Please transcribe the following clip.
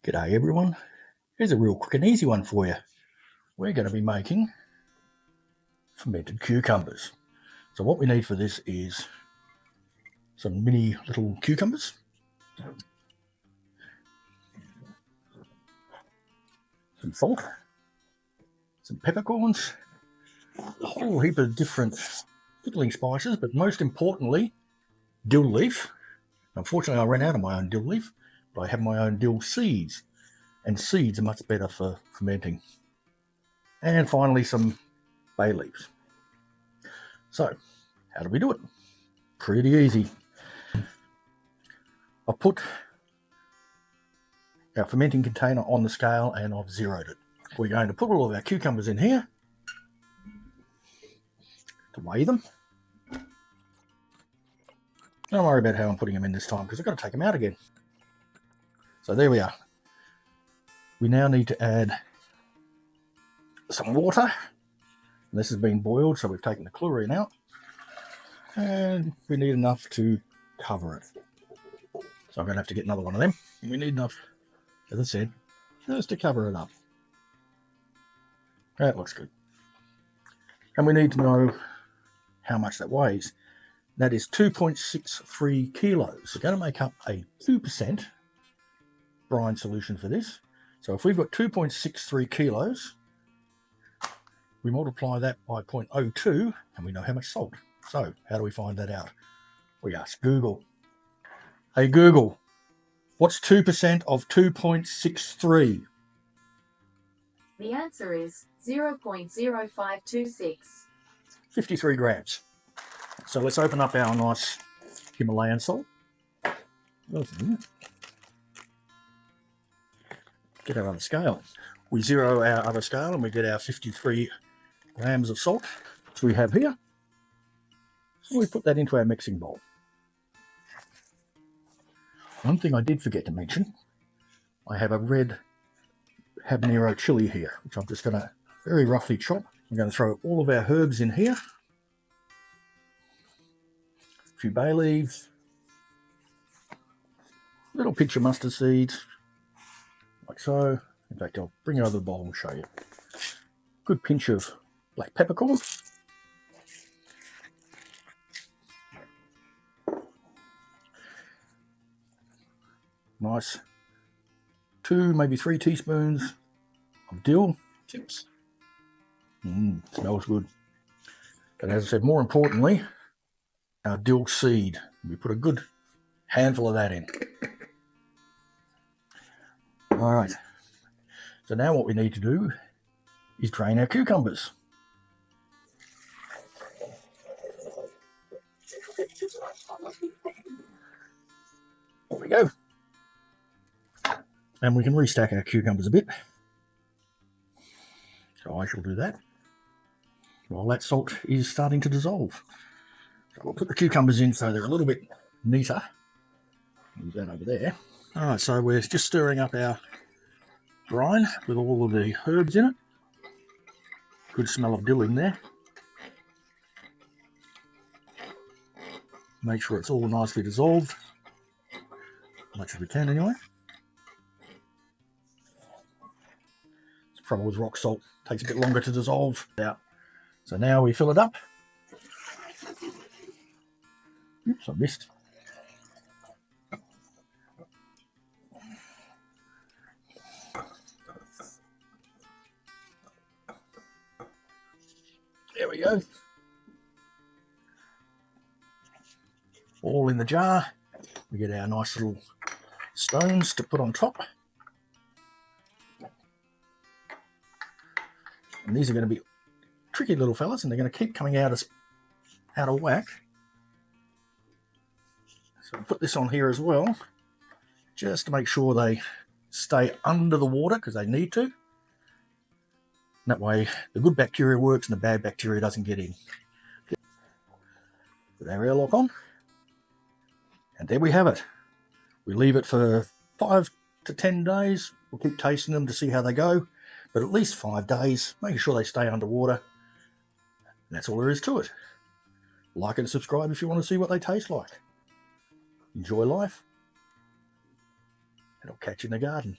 G'day everyone, here's a real quick and easy one for you. We're going to be making fermented cucumbers. So what we need for this is some mini little cucumbers, some salt, some peppercorns, a whole heap of different pickling spices, but most importantly, dill leaf. Unfortunately, I ran out of my own dill leaf, but I have my own dill seeds, and seeds are much better for fermenting. And finally, some bay leaves. So, how do we do it? Pretty easy. I've put our fermenting container on the scale and I've zeroed it. We're going to put all of our cucumbers in here to weigh them. Don't worry about how I'm putting them in this time because I've got to take them out again. So there we are. We now need to add some water. This has been boiled, so we've taken the chlorine out. And we need enough to cover it. So I'm going to have to get another one of them. We need enough, as I said, just to cover it up. That looks good. And we need to know how much that weighs. That is 2.63 kilos. We're going to make up a 2% brine solution for this. So if we've got 2.63 kilos, we multiply that by 0.02 and we know how much salt. So how do we find that out? We ask Google. Hey Google, what's 2% of 2.63? The answer is 0.0526. 53 grams. So let's open up our nice Himalayan salt. Get our other scale. We zero our other scale and we get our 53 grams of salt, which we have here. So we put that into our mixing bowl. One thing I did forget to mention, I have a red habanero chili here, which I'm just going to very roughly chop. I'm going to throw all of our herbs in here. A few bay leaves, a little pinch of mustard seeds, like so. In fact, I'll bring it over the bowl and show you. Good pinch of black peppercorn. Nice 2, maybe 3 teaspoons of dill chips. Smells good. But as I said, more importantly, our dill seed. We put a good handful of that in. All right. So now what we need to do is drain our cucumbers. There we go. And we can restack our cucumbers a bit. So I shall do that while that salt is starting to dissolve. So we'll put the cucumbers in so they're a little bit neater. Move that over there. All right, so we're just stirring up our brine with all of the herbs in it. Good smell of dill in there. Make sure it's all nicely dissolved, as much as we can anyway. The trouble with rock salt, takes a bit longer to dissolve out. So now we fill it up. Oops, I missed. There we go. All in the jar. We get our nice little stones to put on top. And these are going to be tricky little fellas, and they're going to keep coming out of whack. So I'll put this on here as well, just to make sure they stay under the water, because they need to. That way the good bacteria works and the bad bacteria doesn't get in. Put our airlock on. And there we have it. We leave it for 5 to 10 days. We'll keep tasting them to see how they go. But at least 5 days, making sure they stay underwater. And that's all there is to it. Like and subscribe if you want to see what they taste like. Enjoy life. And I'll catch you in the garden.